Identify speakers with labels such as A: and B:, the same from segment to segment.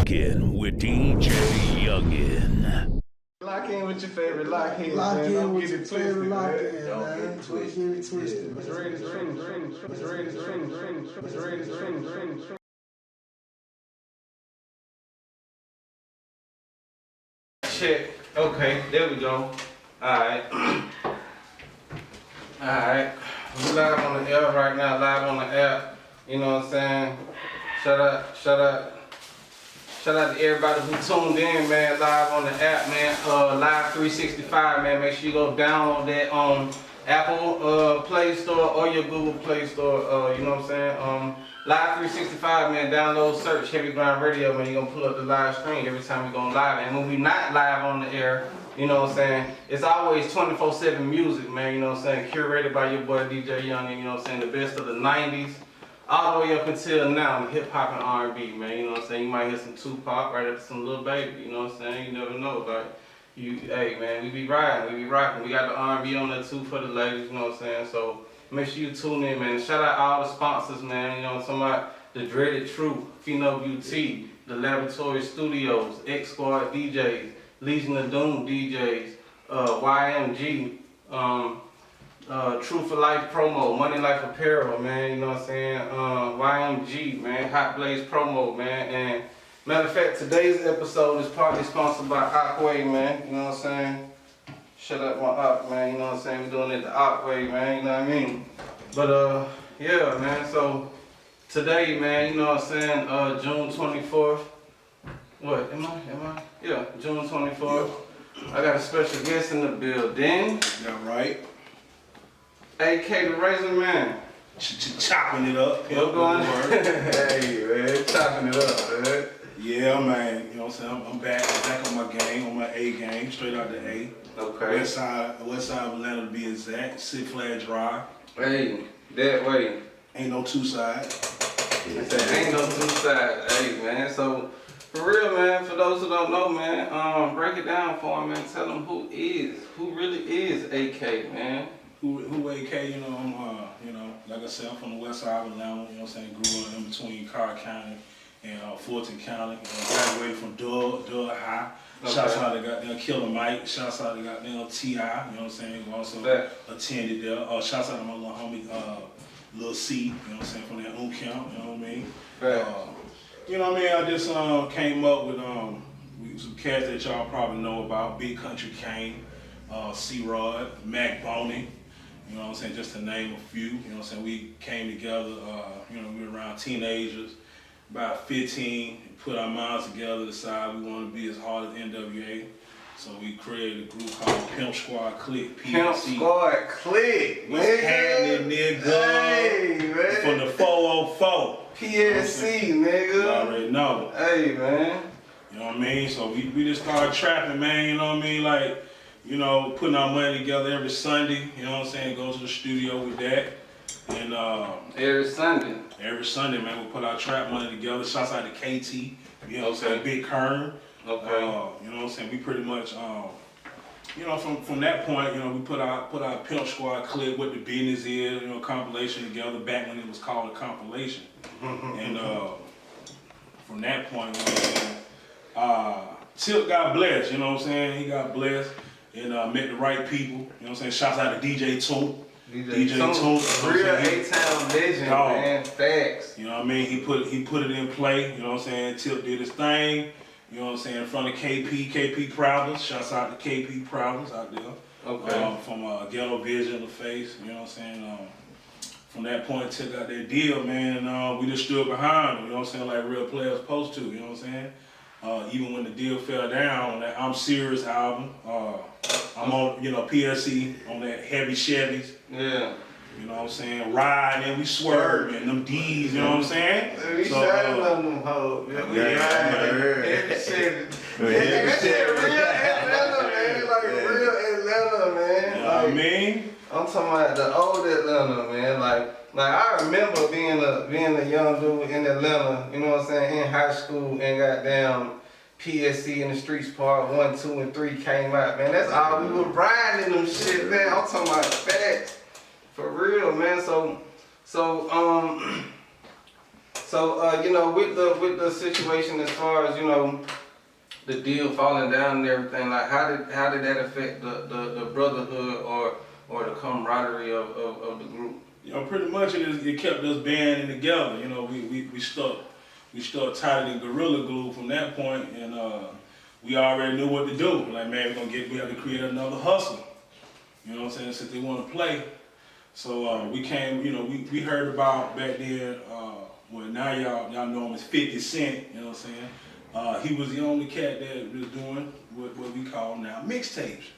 A: Lock in with DJ Youngin.
B: Lock in with your favorite lockhead, man.
C: Lock in
B: Don't
C: with
B: get
C: your
B: it
C: favorite
B: twisted,
C: lockhead,
B: man.
C: man.
B: Don't get it twisted.
C: Get it twisted.
B: It's ready to trend. It's ready to trend. It's ready to trend. Check. Okay, there we go. Alright. Alright. We live on the air right now, live on the app. You know what I'm saying? Shout out to everybody who tuned in, man, live on the app, man. Live 365, man. Make sure you go download that on Apple Play Store or your Google Play Store. You know what I'm saying? Live 365, man. Download, search Heavy Grind Radio, man. You're gonna pull up the live stream every time we go live. And when we not live on the air, you know what I'm saying? It's always 24/7 music, man. You know what I'm saying? Curated by your boy DJ Youngin. You know what I'm saying? The best of the 90s. All the way up until now, hip hop and R&B, man. You know what I'm saying? You might hear some Tupac right after some Lil Baby. You know what I'm saying? You never know. Like, hey, man, we be riding, we be rocking. We got the R&B on there too for the ladies. You know what I'm saying? So make sure you tune in, man. Shout out all the sponsors, man. You know what I'm talking about? The Dreaded Truth, Pheno Beauty, the Laboratory Studios, X Squad DJs, Legion of Doom DJs, YMG. True for Life promo, Money Life Apparel, man, you know what I'm saying? YMG, man, Hot Blaze promo, man. And matter of fact, today's episode is partly sponsored by Aquay, man, you know what I'm saying? Shut up my Aqu, man, you know what I'm saying? We're doing it the Aquay, man, you know what I mean? But yeah, man, so today, man, you know what I'm saying? June 24th. What, am I? Yeah, June 24th. I got a special guest in the building.
C: Yeah, right.
B: AK the Razor Man.
C: Chopping it up.
B: What's going on? Hey, man, chopping it up, man.
C: Yeah, man. You know what I'm saying? I'm back on my game, on my A game, straight out the A.
B: Okay.
C: West side of Atlanta to be exact. Six Flag Drive.
B: Hey, that way.
C: Ain't no two sides.
B: I said, ain't no two sides. Hey, man. So, for real, man, for those who don't know, man, break it down for him, man. Tell them who really is AK, man.
C: Who AK, you know, I'm, you know, like I said, I'm from the west side of Atlanta, you know what I'm saying, grew up in between Carr County and Fulton County, graduated from Dud High. Okay. Shouts out to goddamn Killer Mike, shouts out to goddamn T.I., you know what I'm saying, who also attended there. Shouts out to my little homie, Lil C, you know what I'm saying, from that camp, you know what I mean? You know what I mean, I just came up with some cats that y'all probably know about, Big Country Kane, C-Rod, Mac Boney. You know what I'm saying, just to name a few, you know what I'm saying, we came together, you know, we were around teenagers, about 15, put our minds together, decided we wanted to be as hard as NWA, so we created a group called Pimp Squad Click, PSC.
B: Pimp Squad Click,
C: What's happening, nigga?
B: Hey, man.
C: From the 404.
B: PSC, nigga.
C: You already know.
B: Hey, man.
C: You know what I mean, so we just started trapping, man, you know what I mean, like, you know, putting our money together every Sunday, you know what I'm saying, go to the studio with that. And
B: every Sunday.
C: Every Sunday, man, we put our trap money together. Shouts out to KT, you know what I'm saying, Big Kern.
B: Okay.
C: You know what I'm saying, we pretty much, you know, from that point, you know, we put our Pimp Squad Clip, what the business is, you know, compilation together back when it was called a compilation. And from that point, you know what I'm saying, Tip got blessed, you know what I'm saying, he got blessed. And met the right people, you know what I'm saying? Shouts out to DJ Toon. DJ Toon.
B: Real A-Town legend, man. Facts.
C: You know what I mean? He put it in play, you know what I'm saying? Tip did his thing, you know what I'm saying? In front of KP Prowlers. Shouts out to KP Prowlers out there.
B: Okay.
C: From Ghetto Vision, The Face, you know what I'm saying? From that point, Tip got their deal, man, and we just stood behind them, you know what I'm saying? Like real players supposed to, you know what I'm saying? Even when the deal fell down on that I'm Serious album, I'm on, you know, PSC on that Heavy Chevys.
B: Yeah.
C: You know what I'm saying? Ride and we swerve and them D's, you know what I'm saying?
B: We shining on them hoes. Yeah, we riding. Heavy Chevy. That shit real Atlanta, man. Like real Atlanta, man.
C: You know what I mean?
B: I'm talking about the old Atlanta, man. Like I remember being a young dude in Atlanta, you know what I'm saying, in high school, and goddamn PSC in the Streets Part 1, 2, and 3 came out, man. That's all we were riding in them shit, man. I'm talking about facts. For real, man. So So, you know, with the situation as far as, you know, the deal falling down and everything, like how did that affect the brotherhood or the camaraderie of the group?
C: You know, pretty much it kept us banding together. You know, we stuck tighter than gorilla glue from that point, and we already knew what to do. Like, man, we have to create another hustle. You know what I'm saying? Since they want to play, so we came. You know, we heard about back then. Well, now y'all know him as 50 Cent. You know what I'm saying? He was the only cat that was doing what we call now mixtapes.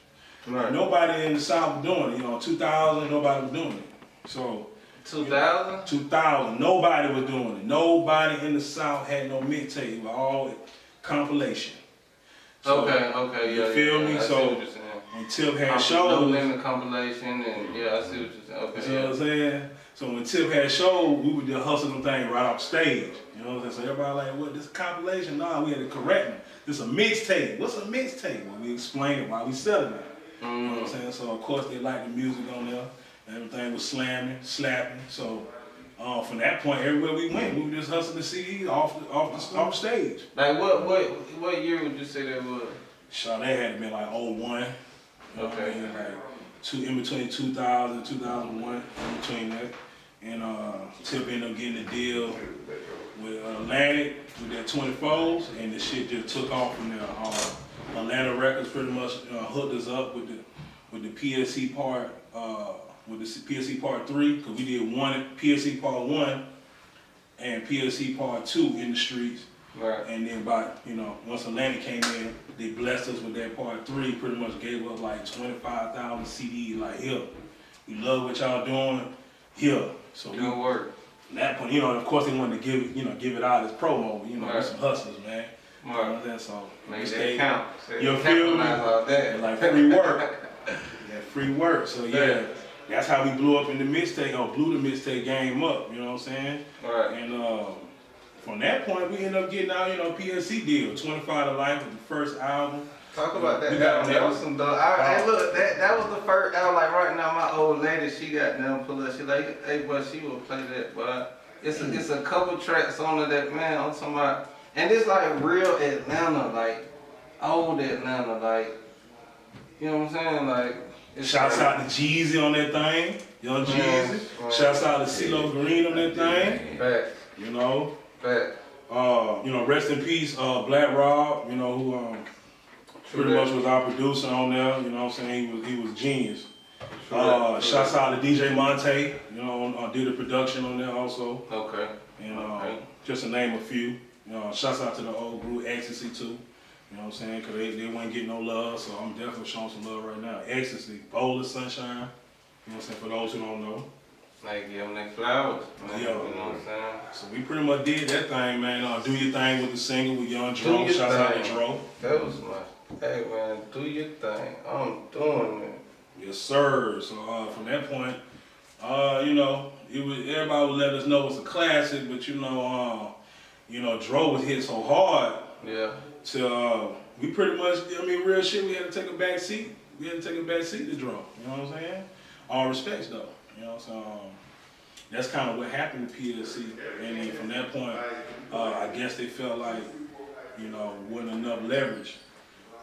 B: Right.
C: Nobody in the South was doing it. You know, 2000, nobody was doing it. So
B: 2000?
C: 2000, nobody was doing it. Nobody in the South had no mixtape. It was all compilation. So,
B: Okay, yeah.
C: You feel me?
B: I see
C: So
B: what you're saying.
C: when Tip had
B: No
C: shows,
B: limit compilation, and yeah, I see what you're saying. Okay,
C: you know what I'm saying? So when Tip had shows, we would just hustle them things right off stage. You know what I'm saying? So everybody like, what, this a compilation? Nah, we had to correct them. This a mixtape. What's a mixtape? Well, we explain it while we selling it. You know what I'm saying? So of course they liked the music on there. Everything was slamming, slapping. So from that point, everywhere we went, we were just hustling the CDs off stage.
B: Like what year would you say that was?
C: So that had to be like 01. You know what I mean? Like in between 2000 and 2001, in between that. And Tip ended up getting a deal with Atlantic with that 24s, and the shit just took off from there. Atlanta Records pretty much hooked us up with the PSC part, with the PSC Part 3, because we did PSC Part 1 and PSC Part 2 in the streets.
B: Right.
C: And then once Atlantic came in, they blessed us with that Part 3, pretty much gave us like 25,000 CDs, like, here, we love what y'all doing, here. So
B: good work.
C: From that point, of course they wanted to give it out as promo,
B: Right.
C: We're some hustlers, man.
B: Right.
C: So
B: make that count.
C: You feel me?
B: All that.
C: Like free work. Yeah, free work. So yeah, that's how we blew up in the mixtape, or blew the mixtape game up, you know what I'm saying?
B: Right.
C: And from that point, we ended up getting out, PSC deal, 25 to Life with the first album.
B: Talk about that.
C: We got
B: That was some dope. Hey, look, that was the first. I was like, right now, my old lady, she got them pull up. She like, hey, boy, she will play that, but it's a couple tracks on it that, man, I'm talking about, and it's like real Atlanta, like old Atlanta, like, you know what I'm saying, like.
C: Shouts out to Jeezy on that thing, Young Jeezy. Shouts out to CeeLo Green on that thing.
B: Back.
C: Back. Rest in peace, Black Rob, who pretty much was our producer on there, you know what I'm saying? He was genius. Shouts out to DJ Monte, did the production on there also.
B: Okay.
C: And just to name a few. Shouts out to the old group Ecstasy too. You know what I'm saying? Because they wouldn't get no love, so I'm definitely showing some love right now. Ecstasy, Bowl of Sunshine, you know what I'm saying, for those who don't know.
B: Like, give them their flowers, man.
C: Yeah.
B: You know what I'm saying?
C: So we pretty much did that thing, man. Do Your Thing with the single with Young Dro. Shouts out to Dro.
B: That was my, hey man, do your thing. I'm doing it.
C: Yes, sir. So from that point, everybody would let us know it's a classic, but Dro was hit so hard.
B: Yeah.
C: So we pretty much, real shit, we had to take a back seat. We had to take a back seat to Dro. You know what I'm saying? All respects though. So that's kind of what happened to PSC. And then from that point, I guess they felt like, wasn't enough leverage.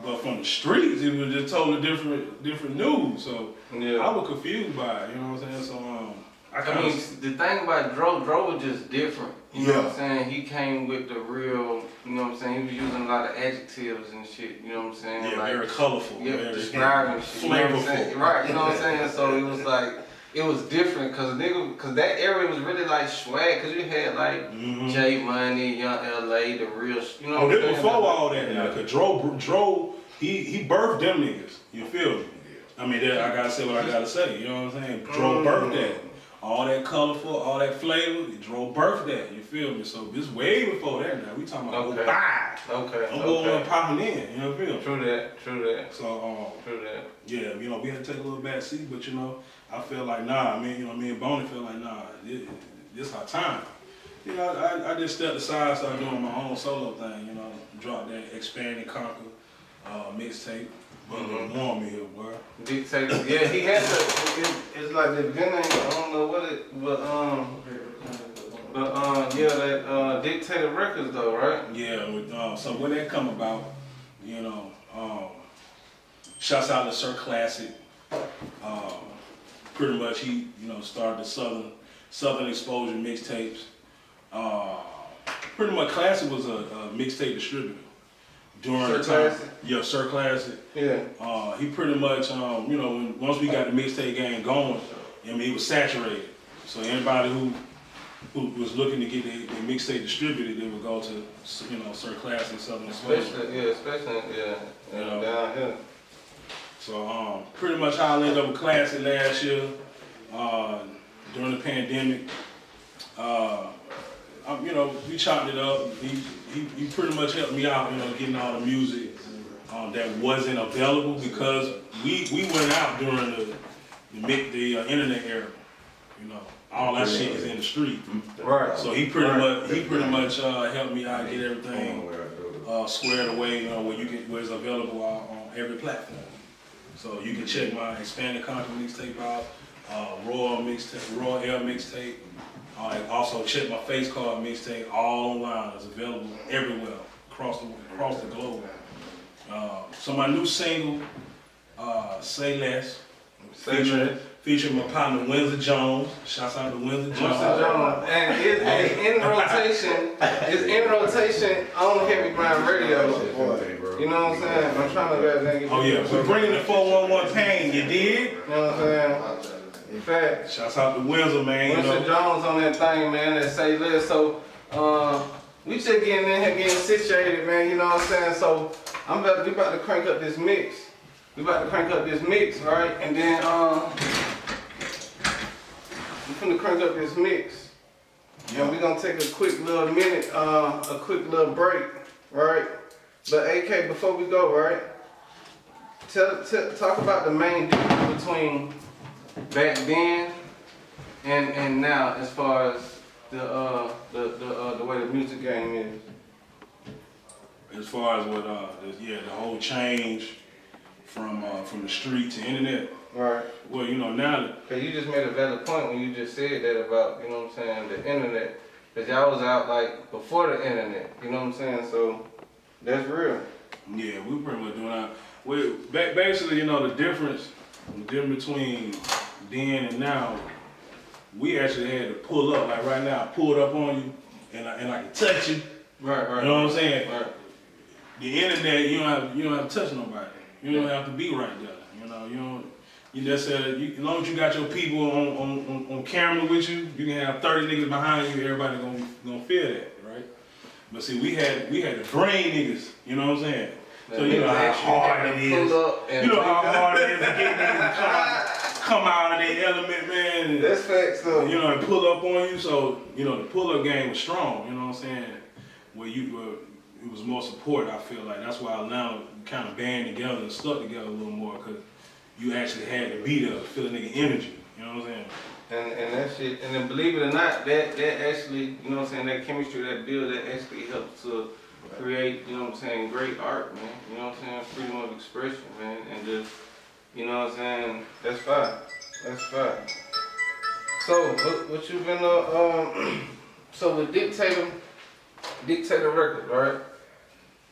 C: But from the streets, it was just totally different news. So
B: yeah.
C: I was confused by it, you know what I'm saying? So
B: the thing about Dro was just different. You know what I'm saying? He came with the real, you know what I'm saying? He was using a lot of adjectives and shit, you know what I'm saying?
C: Yeah,
B: like,
C: very colorful.
B: Yeah,
C: very
B: describing shit. You know what I'm saying? Right, you know what I'm saying? So it was like, it was different because that area was really like swag, because you had like J Money, Young LA, the real, you know what I'm saying?
C: This before all that now, because Dro, he birthed them niggas, you feel me? I gotta say what I gotta say, you know what I'm saying? Dro birthed that. All that colorful, all that flavor, Dro birthed that, you feel me? So this way before that now, we talking about bye.
B: Okay.
C: I'm going popping in, you know what I feel?
B: True that.
C: So
B: true that.
C: Yeah, we had to take a little back seat, but I feel like me and Boney feel like this our time. I just stepped aside, started doing my own solo thing, dropped that Expand and Conquer mixtape. Warm me here, boy.
B: Dictator, yeah, he had to. It's like the venom. I don't know what it, but But yeah, that Dictator Records though, right?
C: Yeah, with, so when that come about, you know, shouts out to Sir Classic. Pretty much he, you know, started the Southern Exposure mixtapes. Pretty much Classic was a mixtape distributor during
B: Sir
C: the time.
B: Classic?
C: Yeah, Sir Classic.
B: Yeah.
C: He pretty much, you know, once we got the mixtape game going, I mean, he was saturated. So anybody who was looking to get their mixtape distributed, they would go to, you know, Sir Classic, Southern Exposure.
B: Especially
C: You know.
B: down here.
C: So pretty much how I ended up with Classic last year, during the pandemic. You know, we chopped it up. He pretty much helped me out, you know, getting all the music that wasn't available because we went out during the internet era. You know, all that shit is in the street.
B: Right.
C: So he pretty much helped me out get everything squared away, you know, where it's available on every platform. So you can check my Expanded Conquer mixtape out, Royal Air mixtape. Also check my Face Card mixtape, all online. It's available everywhere across the globe. So my new single, Say Less, featuring my partner Windsor Jones. Shouts out to Windsor Jones.
B: And it's in rotation. It's in rotation on Heavy Grind Radio. You know what I'm saying? I'm trying to get.
C: Oh yeah, we're bringing the 411 pain. You did?
B: You know what I'm saying? In fact,
C: Shouts out to Windsor, man. You
B: Windsor
C: know.
B: Jones on that thing, man. That Say Less. So we just getting in here, getting situated, man. You know what I'm saying? So we about to crank up this mix. Right? And then we finna crank up this mix. And we're gonna take a quick little minute, a quick little break, right? But AK, before we go, right? Talk about the main difference between back then and now, as far as the way the music game is.
C: As far as what the whole change from the street to internet.
B: Right.
C: Well, you know, now that
B: Cause you just made a valid point when you just said that about, you know what I'm saying, the internet. Cause y'all was out like before the internet, you know what I'm saying? So that's real.
C: yeah, we pretty much doing that. Basically, you know, the difference between then and now, we actually had to pull up. Like right now, I pulled up on you, and I can touch you.
B: Right.
C: You know what I'm saying?
B: Right.
C: The internet, you don't have to touch nobody. You don't have to be right there. You know, you just as long as you got your people on camera with you, you can have 30 niggas behind you. Everybody gonna feel that, right? But see, we had to bring niggas. You know what I'm saying? So you know how hard it is. You know how hard it is to get niggas to come out of their element, man. And,
B: That's facts though.
C: you know, and pull up on you. So you know the pull up game was strong. You know what I'm saying? Where it was more support. I feel like that's why Atlanta kind of band together and stuck together a little more because you actually had to be there, feel a nigga energy. You know what I'm saying?
B: And that shit, and then believe it or not, that actually, you know what I'm saying, that chemistry, that build, that actually helps to create, you know what I'm saying, great art, man. You know what I'm saying? Freedom of expression, man. And just, you know what I'm saying, that's fine. That's fine. So, what you been, so with Dictator Records, right?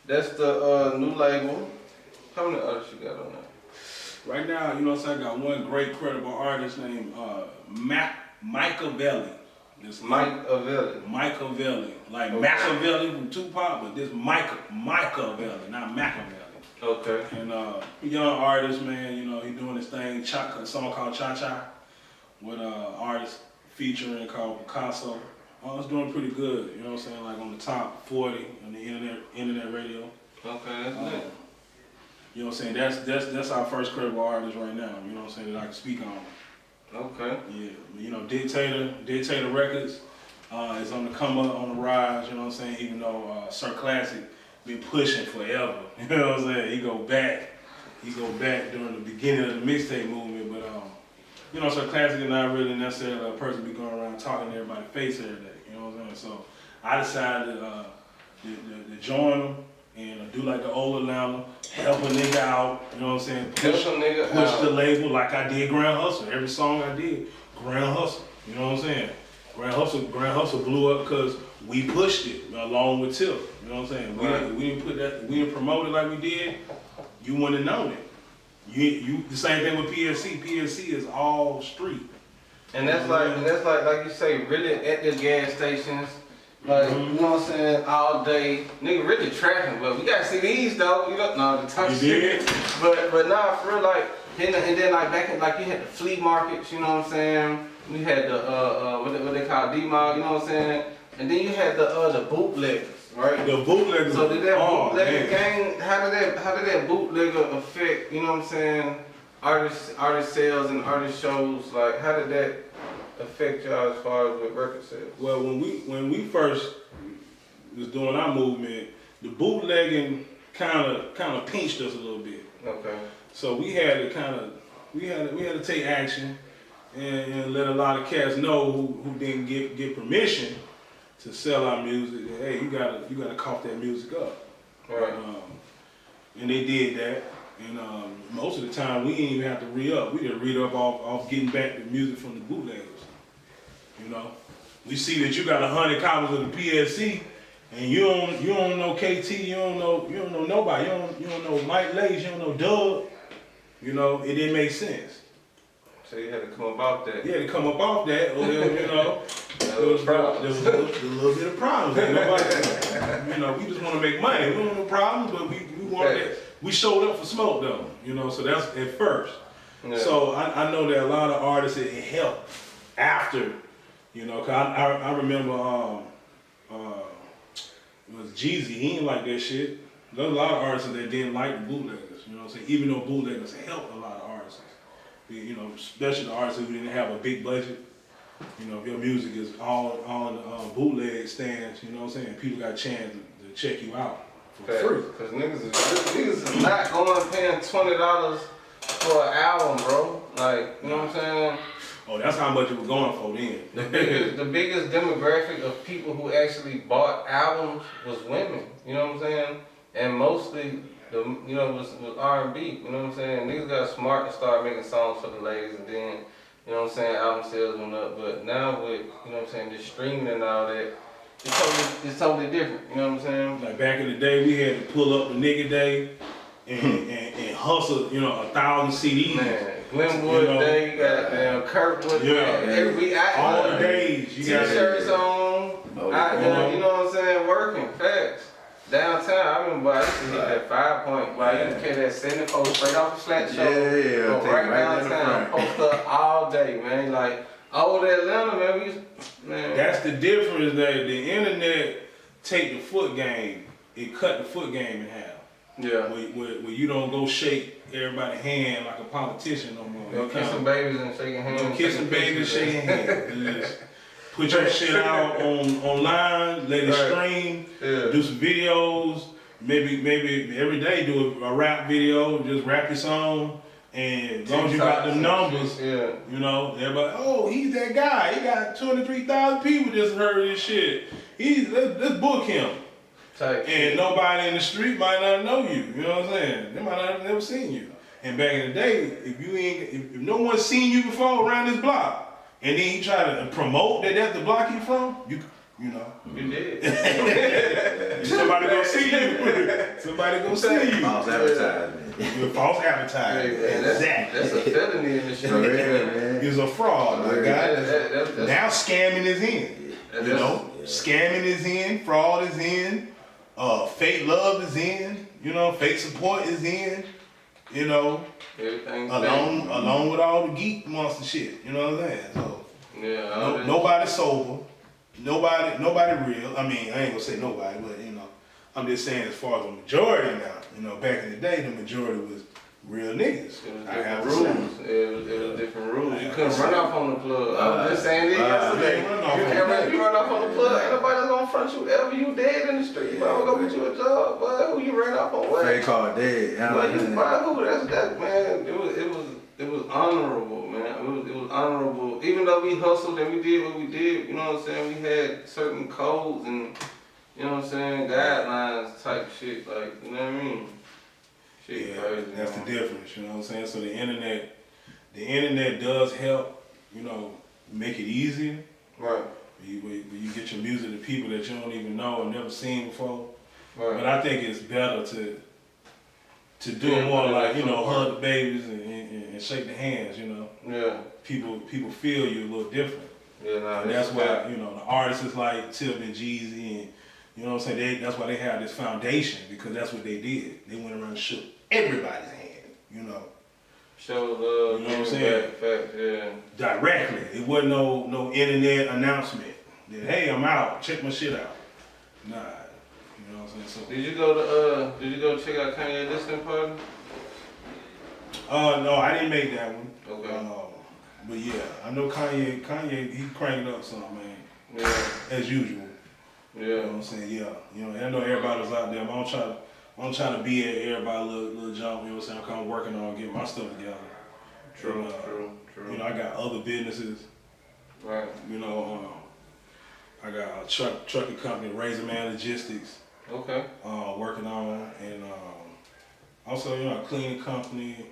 B: That's the new label. How many artists you got on that?
C: Right now, you know what I'm saying, I got one great credible artist named Machiavelli. This
B: Machiavelli.
C: Machiavelli. Like
B: Okay.
C: Machiavelli from Tupac, but this Machiavelli, not Machiavelli.
B: Okay.
C: And young artist, man, you know, he doing his thing, a song called Cha Cha, with artist featuring called Picasso. It's doing pretty good, you know what I'm saying, like on the top 40 on the internet radio.
B: Okay, that's good.
C: You know what I'm saying, that's our first credible artist right now, you know what I'm saying, that I can speak on.
B: Okay.
C: Yeah, you know, Dictator Records is on the come up, on the rise, you know what I'm saying, even though Sir Classic been pushing forever, you know what I'm saying, he go back during the beginning of the mixtape movement, but you know, Sir Classic is not really necessarily a person be going around talking to everybody's face every day, you know what I'm saying, so I decided to join them and do like the old Atlanta, help a nigga out, you know what I'm saying, push the label like I did Grand Hustle. Every song I did, Grand Hustle, you know what I'm saying? Grand Hustle blew up because we pushed it along with Tip. You know what I'm saying? We didn't put that, we didn't promote it like we did. You wouldn't have known it. You the same thing with PSC. PSC is all street.
B: And that's like you say, really at the gas stations, like, you know what I'm saying, all day. Nigga really trapping, but we got CDs though, you know, no, the type
C: You
B: shit.
C: did?
B: But nah, for real, like, and then like back in, like you had the flea markets, you know what I'm saying? We had the, what they call D-Mall, you know what I'm saying? And then you had the bootleggers, right?
C: The bootleggers.
B: So did that bootlegger
C: man.
B: gang, how did that bootlegger affect, you know what I'm saying, artist sales and artist shows? Like, how did that affect y'all as far as with record sales?
C: Well, when we first was doing our movement, the bootlegging kind of pinched us a little bit.
B: Okay.
C: So we had to take action and let a lot of cats know who didn't get permission to sell our music. That, hey, you gotta cough that music up.
B: Right.
C: And they did that. And most of the time we didn't even have to re-up. We just re-up off getting back the music from the bootleggers. You know, we see that you got 100 copies of the PSC, and you don't know KT, you don't know nobody, you don't know Mike Lace, you don't know Doug. You know, it didn't make sense.
B: So you had to come about that.
C: You had to come up off that, or you know, there was a little bit of problems. Ain't nobody, you know, we just want to make money. We don't want no problems, but we wanted that. We showed up for smoke though, you know. So that's at first. Yeah. So I know that a lot of artists it helped after, you know. Cause I remember it was Jeezy. He didn't like that shit. There's a lot of artists that didn't like the bootleggers. You know what I'm saying? Even though bootleggers helped a lot of artists. You know, especially the artists who didn't have a big budget. You know, if your music is all on the bootleg stands, you know what I'm saying? People got a chance to check you out for free.
B: Because niggas is not going and paying $20 for an album, bro. Like, you know what I'm saying?
C: Oh, that's how much it was going for then.
B: The biggest demographic of people who actually bought albums was women. You know what I'm saying? And mostly, was R&B. You know what I'm saying? Niggas got smart and started making songs for the ladies, and then, you know what I'm saying, album sales went up. But now with, you know what I'm saying, the streaming and all that, it's totally different. You know what I'm saying?
C: Like back in the day, we had to pull up the nigga day and hustle, you know, 1,000 CDs.
B: Man, Glenwood Day, you got damn Kirkwood Day.
C: All the days you got
B: T-shirts on, out there, you know what I'm saying, working, facts. Downtown, I remember I used to hit that 5 Point, but I used to carry that 74 straight off the flat show. Go right downtown, post up all day, man. Like, old Atlanta, man,
C: That's the difference that the internet take the foot game, it cut the foot game in half.
B: Yeah.
C: Where you don't go shake everybody's hand like a politician no more.
B: Go kissing babies and shaking hands.
C: Go kissing babies, shaking hands. Put your shit out online, let it stream, do some videos, maybe every day do a rap video, just rap your song, and as long as you got them numbers, you know, everybody, oh, he's that guy, he got 23,000 people just heard his shit. Let's book him. And nobody in the street might not know you, you know what I'm saying? They might not have never seen you. And back in the day, if no one's seen you before around this block, and then you try to promote that that's the block you from, you know.
B: You did.
C: Somebody gonna see you. Somebody gonna see you.
D: False advertisement.
C: You're false advertising.
B: That's a felony in the street.
C: He's a fraud, my guy. Now scamming is in. You know, scamming is in, fraud is in, fake love is in, you know, fake support is in, you know. Along with all the geek monster shit, you know what I'm saying? So nobody sober, nobody real. I mean, I ain't gonna say nobody, but you know, I'm just saying as far as the majority now. You know, back in the day, the majority was real niggas.
B: It was different rules. You couldn't run off on the plug. I was just saying this yesterday. You run off on the plug, ain't nobody that's gonna front you ever. You dead in the street, but I'm gonna go get you a job. But who you ran off on what?
D: Fake car dead.
B: That's man. It was honorable, man. It was honorable. Even though we hustled and we did what we did, you know what I'm saying? We had certain codes and, you know what I'm saying, guidelines type shit, like, you know what I mean? Shit crazy.
C: That's the difference, you know what I'm saying? So the internet does help, you know, make it easier.
B: Right.
C: where you get your music to people that you don't even know or never seen before.
B: Right.
C: But I think it's better to do
B: Yeah,
C: it more
B: put it
C: like,
B: like
C: hug the babies and shake the hands,
B: Yeah.
C: People feel you a little different.
B: Yeah, nah,
C: And that's why, the artists is like Tip and Jeezy and, you know what I'm saying, that's why they have this foundation, because that's what they did. They went around and shook everybody's hand,
B: Show love,
C: You know what I'm saying?
B: Fact, yeah.
C: directly. It wasn't no internet announcement that, hey, I'm out, check my shit out. Nah, you know what I'm saying?
B: Did you go check out Kanye listening party?
C: No, I didn't make that one.
B: Okay.
C: But yeah, I know Kanye, he cranked up something, man,
B: Yeah.
C: as usual. You know
B: Yeah.
C: what I'm saying? Yeah. And I know everybody was out there, but I'm trying to be at everybody little jump, you know what I'm saying? I'm kind of working on getting my stuff together.
B: True,
C: And,
B: true.
C: I got other businesses,
B: Right.
C: I got a trucking company, Razor Man Logistics,
B: Okay.
C: working on, and also, a cleaning company,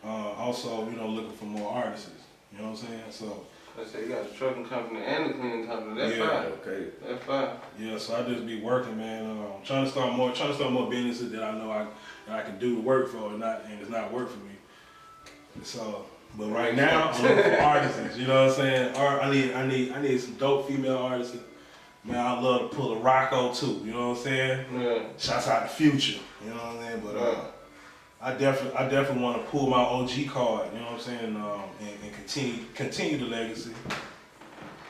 C: also, looking for more artists, you know what I'm saying? So,
B: I say you got a trucking company and a cleaning company. That's
C: Yeah.
B: fine.
D: Okay.
B: That's fine.
C: yeah, so I just be working, man, trying to start more businesses that I know I can do the work for, and it's not work for me. So, but right now, I'm looking for artists, you know what I'm saying? I need some dope female artists. Man, I love to pull a Rocco too, you know what I'm saying?
B: Yeah.
C: Shouts out to Future, you know what I'm saying? But I definitely want to pull my OG card, you know what I'm saying? And continue the legacy.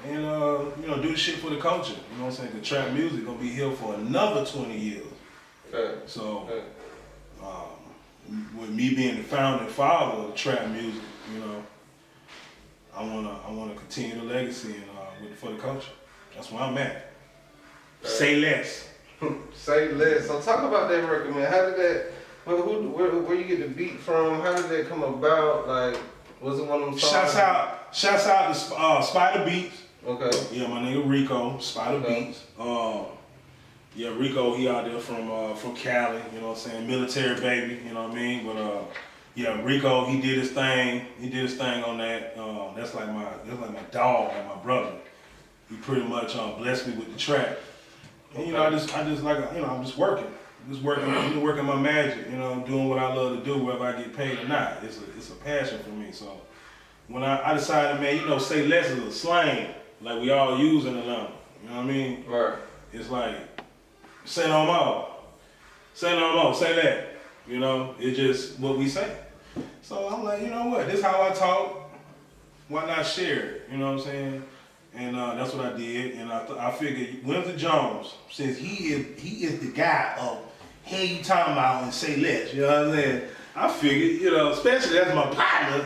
C: And do the shit for the culture, you know what I'm saying? The trap music gonna be here for another 20 years.
B: Fact.
C: So,
B: Fact.
C: with me being the founding father of trap music, I wanna continue the legacy and for the culture. That's where I'm at. Say less.
B: Say less. So talk about that record, man. How did that? Where you get the beat from? How did that come about? Like, was it one of them songs?
C: Shouts out to Spider Beats.
B: Okay.
C: Yeah, my nigga Rico, Spider
B: Okay.
C: Beats. Yeah, Rico, he out there from Cali, you know what I'm saying? Military baby, you know what I mean? But yeah, Rico, he did his thing. He did his thing on that. That's like my dog, like my brother. He pretty much blessed me with the track. And I just like I'm just working. Working my magic, doing what I love to do, whether I get paid or not. It's a passion for me. So when I decided, man, say less is a slang, like we all use in Atlanta. You know what I mean?
B: Right.
C: It's like, say no more. Say no more, say that. It's just what we say. So I'm like, you know what, this is how I talk. Why not share it? You know what I'm saying? And that's what I did. And I figured Winter Jones, since he is the guy of, hey, you talking about and say less, you know what I'm saying? I figured, especially as my partner,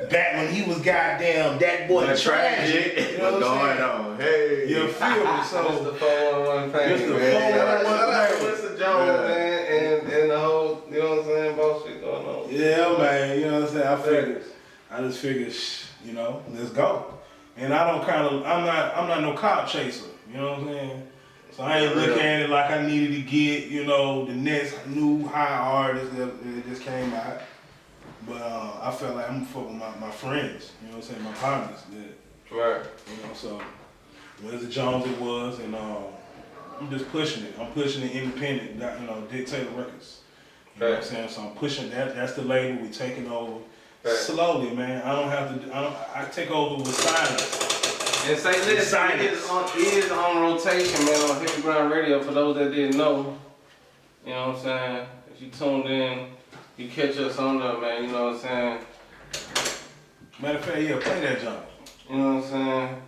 C: back when he was goddamn that boy tragic, you know what I'm saying?
D: on? Hey.
C: You feel me? So
B: It's the 411 thing,
C: Mr.
B: man.
C: 411
B: Shout out to
C: thing.
B: Mr. Jones, man, and the whole, you know what I'm saying, bullshit going on.
C: yeah, man, you know what I'm saying? I just figured, let's go. And I'm not no cop chaser, you know what I'm saying? So I ain't looking at it like I needed to get, the next new high artist that just came out. But I felt like I'm fucking with my friends, you know what I'm saying, my partners.
B: Right.
C: So Winter Jones it was, and I'm just pushing it. I'm pushing it independent, Dictator Records. You know what I'm saying? So I'm pushing that. That's the label. We taking over slowly, man. I take over with silence.
B: And say this, it is on rotation, man, on Heavy Grind Radio. For those that didn't know, you know what I'm saying? If you tuned in, you catch us on there, man. You know what I'm saying?
C: Matter of fact, yeah, play that jump.
B: You know what I'm saying?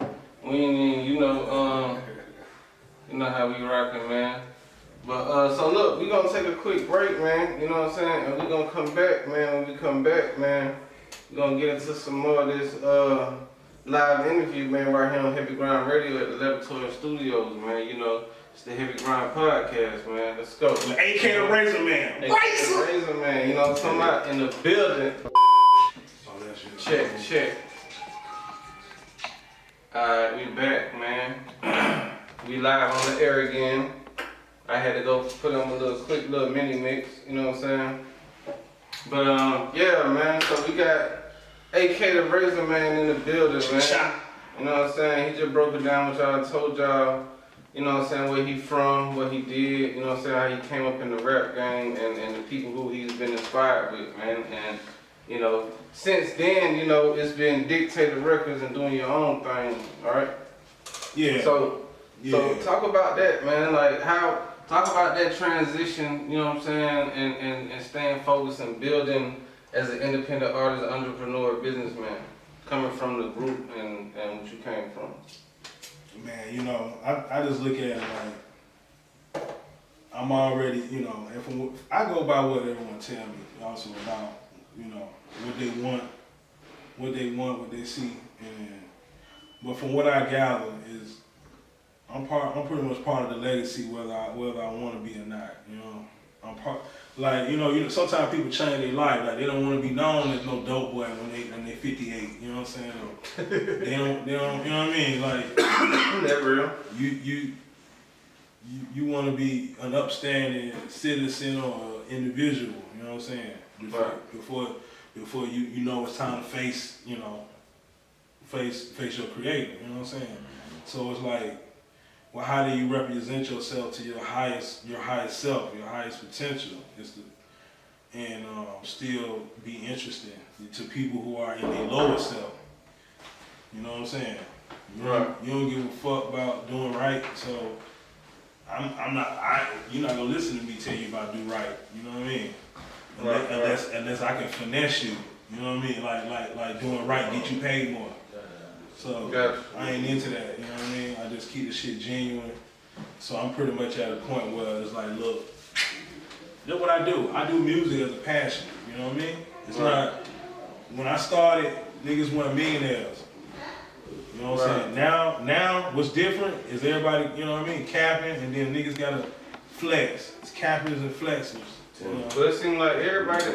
B: We ain't even, you know how we rockin', man. But so look, we gonna take a quick break, man. You know what I'm saying? And we gonna come back, man. When we come back, man, we gonna get into some more of this live interview, man, right here on Heavy Grind Radio at the Laboratory Studios, man. It's the Heavy Grind Podcast, man. Let's go.
C: With AK the Razor Man.
B: Razor Man, you know what I'm talking about? In the building.
C: Oh, that shit.
B: Check. Alright, we back, man. We live on the air again. I had to go put on a quick little mini mix, you know what I'm saying? But yeah, man, so we got AK the Razor Man in the building, man. You know what I'm saying? He just broke it down with y'all, told y'all, you know what I'm saying, where he from, what he did, you know what I'm saying, how he came up in the rap game and the people who he's been inspired with, man. And, you know, since then, you know, it's been Dictator Records and doing your own thing, alright?
C: Yeah.
B: So talk about that, man. Like talk about that transition, you know what I'm saying, and staying focused and building as an independent artist, entrepreneur, businessman, coming from the group and what you came from.
C: Man, you know, I just look at it like I'm already, you know, I go by what everyone tell me also about, you know, what they want, what they see, but from what I gather is I'm pretty much part of the legacy whether I want to be or not, you know. I'm part, like, you know, sometimes people change their life, like they don't want to be known as no dope boy when they 58, you know what I'm saying? Or they don't, you know what I mean? Like,
B: That real?
C: you want to be an upstanding citizen or individual, you know what I'm saying? Before you know it's time to face, you know, face your creator, you know what I'm saying? So it's like, well, how do you represent yourself to your highest self, your highest potential, and still be interesting to people who are in their lower self. You know what I'm saying?
B: Right.
C: You don't give a fuck about doing right, so you're not gonna listen to me tell you about do right. You know what I mean? Unless I can finesse you. You know what I mean? Like doing right, get you paid more. So
B: Gotcha.
C: I ain't into that, you know what I mean? I just keep the shit genuine. So I'm pretty much at a point where it's like, look, that's what I do. I do music as a passion, you know what I mean? It's not, when I started, niggas weren't millionaires. You know what I'm saying? Now what's different is everybody, you know what I mean, capping, and then niggas gotta flex. It's cappers and flexers. You know?
B: But it seems like everybody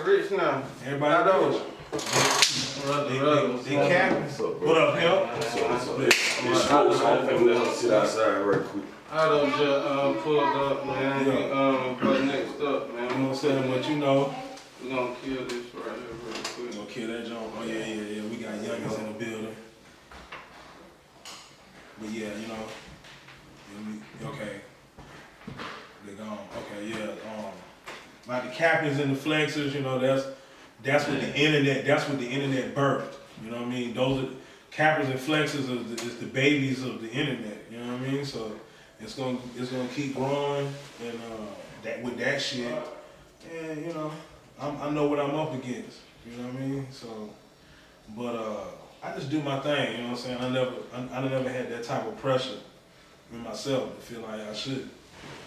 B: rich now.
C: Everybody knows. They capping. What up, Hill?
D: Sit outside right quick.
B: I don't just pulled up, man. But next up, man.
C: You know what I'm saying? But you know,
B: We're gonna kill this right here real
C: we
B: quick.
C: gonna kill that joint. Oh yeah. We got youngins in the building. But yeah, you know. Okay. They gone. Okay, yeah. Like the captains and the flexers, you know, that's what the internet birthed. You know what I mean? Those are cappers and flexers is the babies of the internet. You know what I mean? So it's gonna keep growing, and that shit, and you know, I know what I'm up against. You know what I mean? So, but I just do my thing. You know what I'm saying? I never had that type of pressure in myself to feel like I should.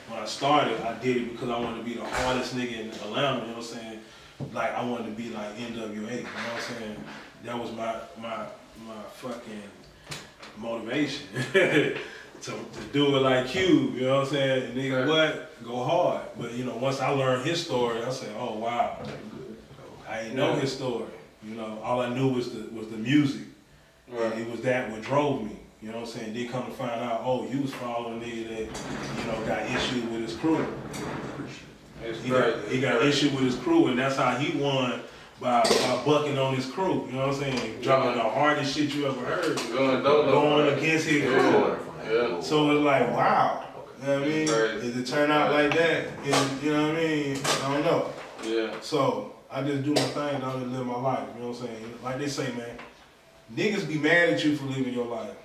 C: When I started, I did it because I wanted to be the hardest nigga in Atlanta. You know what I'm saying? Like I wanted to be like NWA. You know what I'm saying? That was my fucking motivation to do it like Cube. You know what I'm saying? Nigga, what? Go hard. But you know, once I learned his story, I said, oh wow. I ain't know his story. You know, all I knew was the music.
B: Right.
C: And it was that what drove me. You know what I'm saying? Then come to find out, oh, you was following a nigga that, you know, got issue with his crew. He got issue with his crew, and that's how he won by bucking on his crew. You know what I'm saying? Dropping the hardest shit you ever heard. Going against his crew.
B: Yeah.
C: So it's like, wow. You know what I mean? Did it turn out like that? And, you know what I mean? I don't know.
B: Yeah.
C: So I just do my thing and I just live my life. You know what I'm saying? Like they say, man, niggas be mad at you for living your life.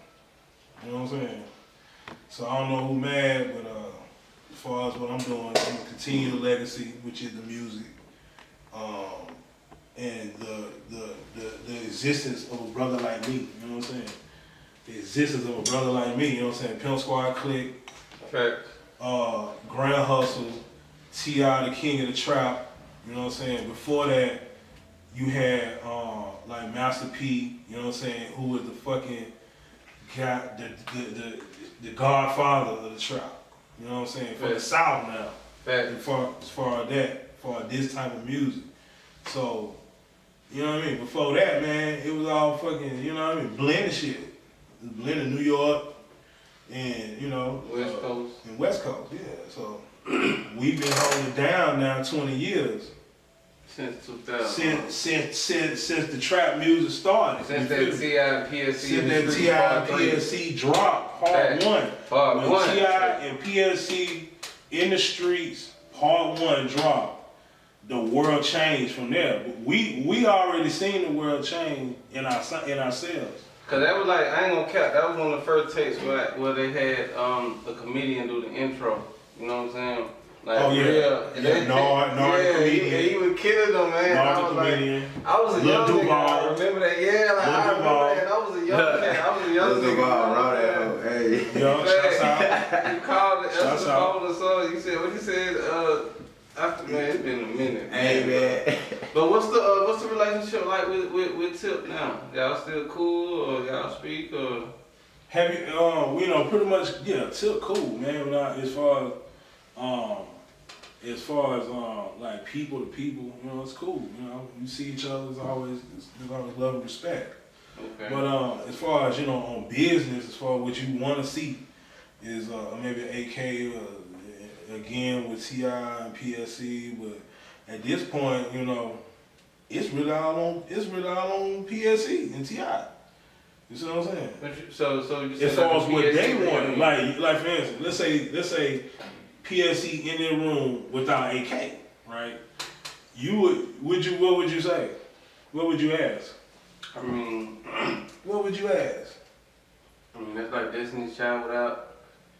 C: You know what I'm saying? So I don't know who mad, but as far as what I'm doing, I'm gonna continue the legacy, which is the music, and the existence of a brother like me. You know what I'm saying? The existence of a brother like me. You know what I'm saying? Pimp Squad Clique,
B: Fact.
C: Grand Hustle, T.I. the King of the Trap. You know what I'm saying? Before that, you had like Master P. You know what I'm saying? Who was the fucking got the godfather of the trap. You know what I'm saying? For the South now. As far as this type of music. So, you know what I mean? Before that, man, it was all fucking, you know what I mean, blending shit. It was blending New York and, you know,
B: West Coast.
C: And West Coast, yeah. So we've been holding it down now 20 years.
B: Since 2000.
C: Since the trap music started.
B: Since that T.I. and PSC.
C: Since that T.I. and PSC dropped, part one.
B: Part
C: when
B: one.
C: T.I. and PSC in the streets, part one dropped, the world changed from there. We already seen the world change in ourselves.
B: Cause that was like, I ain't gonna cap, that was one of the first tapes where they had a comedian do the intro. You know what I'm saying? Like,
C: Oh yeah,
B: yeah, he was killing them, man.
C: I
B: was a
C: Lil
B: young nigga.
C: Duval.
B: I remember that. Yeah, like
C: Lil
B: I
C: Duval.
B: remember that. I was a young kid. I was a young
D: Let's
B: nigga.
D: go around that hoe. Hey.
C: Yo, shouts out.
B: You called it.
C: Shouts
B: That's the
C: out.
B: phone or so. You said what you said. After man, it's been a minute.
D: Hey man.
B: But what's the relationship like with Tip now? Y'all still cool or y'all speak or?
C: Have you, you know, pretty much, yeah, Tip cool, man. As far as like people to people, you know, it's cool. You know, you see each other, there's always love and respect.
B: Okay.
C: But as far as, you know, on business, as far as what you want to see is maybe AK again with T.I. and PSC. But at this point, you know, it's really all on PSC and T.I. You see what I'm saying?
B: So you said
C: As far
B: like
C: as what
B: PSC
C: they want,
B: reunion.
C: like for instance, let's say PSC in their room without AK, right? What would you say? What would you ask?
B: I mean,
C: What would you ask?
B: that's like Destiny's Child without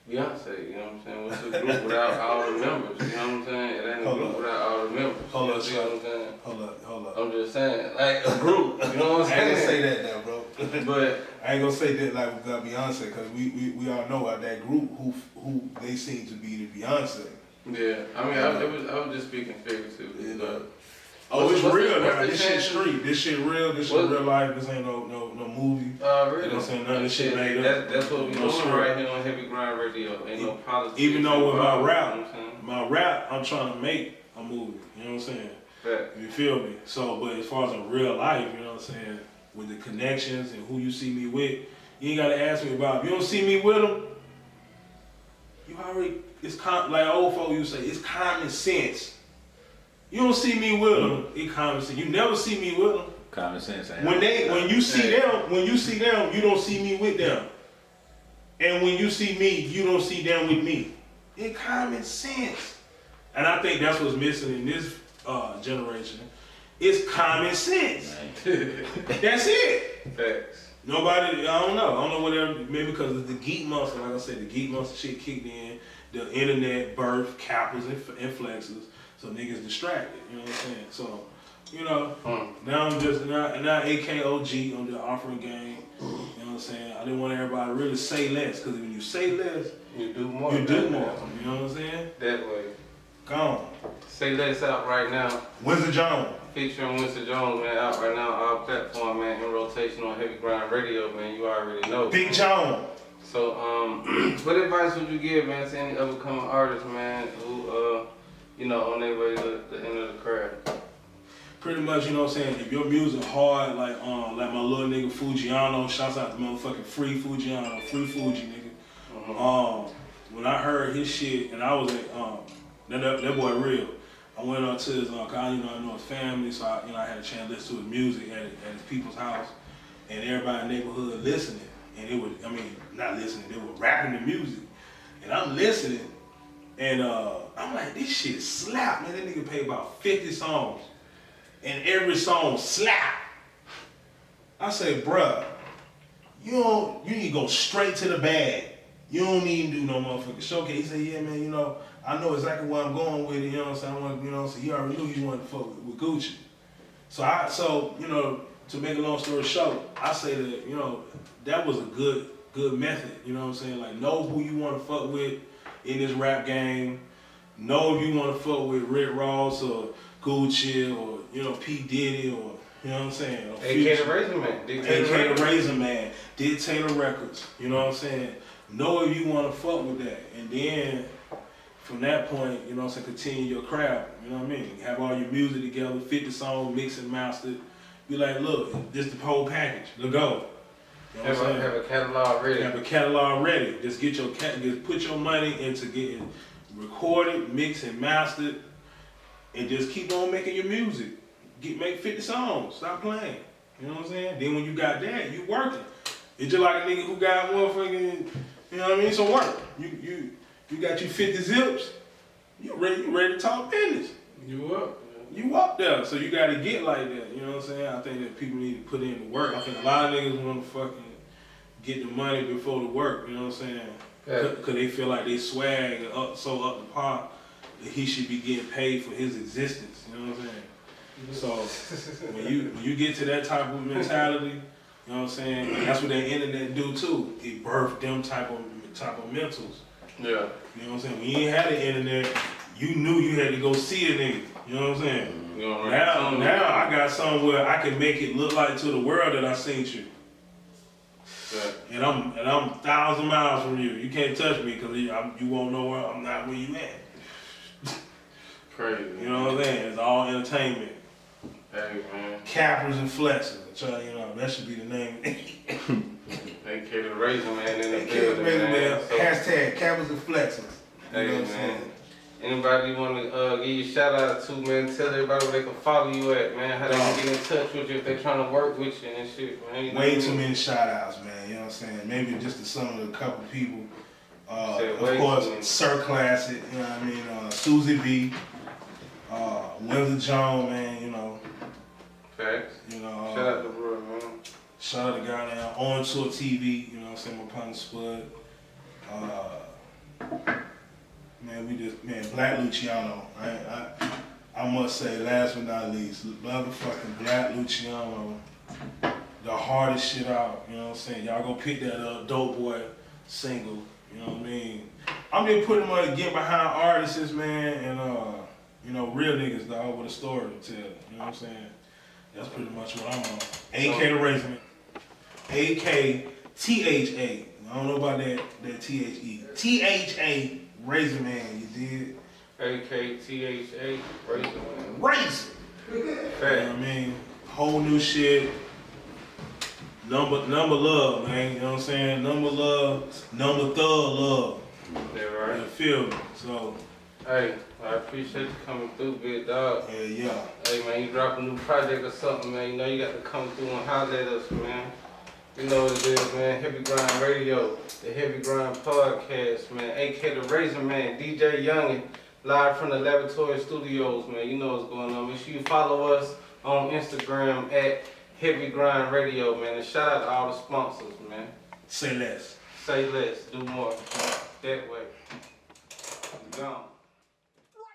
B: Beyonce, you know what I'm saying? What's a group without all the members, you know what I'm saying? It ain't a
C: Hold
B: group
C: up.
B: without all the members.
C: Hold
B: you
C: up,
B: see what I'm saying?
C: Hold up.
B: I'm just saying, like a group, you know what I'm
C: I ain't gonna say
B: saying?
C: that now, bro.
B: But
C: I ain't gonna say that like we got Beyonce, because we all know out that group who they seem to be the Beyonce.
B: yeah, I mean, I was just speaking figuratively.
C: Yeah.
B: But
C: Oh, it's
B: what's the-
C: real
B: what's
C: now.
B: the
C: This shit
B: chances?
C: street. This shit real. This shit
B: What-
C: real life. This ain't no movie.
B: really?
C: You know what I'm saying? None of this shit made up.
B: That's what we
C: No
B: doing
C: script.
B: right here on Heavy Grind Radio. Ain't no politics.
C: Even though with my
B: involved,
C: rap,
B: you know what I'm saying?
C: my rap, I'm trying to make a movie. You know what I'm saying?
B: Fact.
C: You feel me? So, but as far as in real life, you know what I'm saying, with the connections and who you see me with, you ain't gotta ask me about. If you don't see me with them, you already. Like old folk you say, it's common sense. You don't see me with them, it's common sense. You never see me with them.
A: Common sense.
C: When you see them, you don't see me with them. And when you see me, you don't see them with me. It's common sense. And I think that's what's missing in this generation. It's common sense. That's it.
B: Facts.
C: Nobody, I don't know whatever, maybe because of the geek monster, like I said, the geek monster shit kicked in, the internet birth kappas and flexes, so niggas distracted, you know what I'm saying? So, you know, now I'm just, now AKOG on the offering game, you know what I'm saying? I didn't want everybody to really say less, because when you say less,
B: You do more.
C: you do
B: than
C: more,
B: that.
C: you know what I'm saying?
B: That way.
C: Gone.
B: Say Let's out right now.
C: Winston Jones.
B: Featuring Winston Jones, man, out right now, our platform, man, in rotation on Heavy Grind Radio, man. You already know.
C: Big Jones.
B: So, what advice would you give, man, to any upcoming artists, man, who, you know, on their way to the end of the craft?
C: Pretty much, you know what I'm saying, if your music hard, like my little nigga Fujiano, shouts out to motherfucking Free Fujiano, Free Fuji nigga. When I heard his shit, and I was at, that boy real. I went up to his, cause I know his family, so I had a chance to listen to his music at his people's house, and everybody in the neighborhood listening, and it was, not listening, they were rapping the music, and I'm listening, and I'm like, this shit slap, man. That nigga played about 50 songs, and every song slap. I say, bruh, you need to go straight to the bag. You don't even do no motherfucking showcase. He said, yeah, man, I know exactly where I'm going with it, you know what I'm saying? So he already knew he wanted to fuck with Gucci. So to make a long story short, I say that, that was a good method, you know what I'm saying? Like, know who you want to fuck with in this rap game. Know if you want to fuck with Rick Ross or Gucci or, P. Diddy or, you know what I'm saying?
B: AK the Razor Man.
C: AK the Razor Man, Dictator Records, you know what I'm saying? Know if you want to fuck with that. And then, from that point, you know what I'm saying, continue your craft, you know what I mean? Have all your music together, 50 songs, mix and mastered. Be like, look, this the whole package, let's go. You know what I'm saying?
B: Have a catalog ready.
C: Have a catalog ready. Just put your money into getting recorded, mixed and mastered, and just keep on making your music. make 50 songs. Stop playing. You know what I'm saying? Then when you got that, you working. It's just like a nigga who got motherfucking, you know what I mean, some work. You got you 50 zips. You ready to talk business.
B: You up?
C: You up there, so you gotta get like that. You know what I'm saying? I think that people need to put in the work. I think a lot of niggas want to fucking get the money before the work. You know what I'm saying?
B: Yeah.
C: Cause they feel like they swag and so up the pot that he should be getting paid for his existence. You know what I'm saying? So when you get to that type of mentality, you know what I'm saying? And that's what that internet do too. It birthed them type of mentals.
B: Yeah.
C: You know what I'm saying? When you ain't had the internet, you knew you had to go see a nigga. You know what I'm saying? Now I got something where I can make it look like to the world that I seen you.
B: Yeah.
C: And I'm 1,000 miles from you. You can't touch me because you won't know where I'm not where you at.
B: Crazy.
C: You know what I'm saying? It's all entertainment.
B: Hey, man.
C: Cappers and flexers. You know, that should be the name.
B: AK the Razor Man in the
C: Hey,
B: building, man. So,
C: Hashtag cappers and flexers. You
B: hey,
C: know what I'm
B: man.
C: saying?
B: Anybody want to give you a shout out to, man? Tell everybody where they can follow you at, man. How they can get in touch with you if they trying to work with you and shit, man. You know
C: Way
B: what I
C: too
B: mean?
C: many shout outs, man. You know what I'm saying? Maybe just to some of the couple people.
B: Said
C: Of
B: way too
C: course,
B: many.
C: Sir Classic, you know what I mean? Susie B, Windsor Jones, man, you know.
B: Facts.
C: You know,
B: Shout out to bro, man.
C: shout out to guy now On Tour TV, you know what I'm saying, my partner Spud. Man, Black Luciano. I must say, last but not least, motherfucking Black Luciano, the hardest shit out, you know what I'm saying? Y'all go pick that up, Dope Boy single, you know what I mean? I'm just putting money to get behind artists, man, and you know, real niggas, dog, with a story to tell, you know what I'm saying? That's pretty much what I'm on. AK the Razor Man. AK-THA. I don't know about that T-H-E. T-H-A Razor Man, you did?
B: AKTHA, Razor Man.
C: Razor! You know what
B: Fact.
C: I mean? Whole new shit. Number love, man. You know what I'm saying? Number love, number thug love.
B: Yeah,
C: You
B: right.
C: feel me? So,
B: Hey, I appreciate you coming through, big dog.
C: yeah.
B: Hey, man, you drop a new project or something, man. You know you got to come through and holler at us, man. You know what it is, man. Heavy Grind Radio, the Heavy Grind Podcast, man. AK the Razor Man, DJ Youngin, live from the Laboratory Studios, man. You know what's going on. Make sure you follow us on Instagram at Heavy Grind Radio, man. And shout out to all the sponsors, man.
C: Say less.
B: Say less, do more. That way. Gone.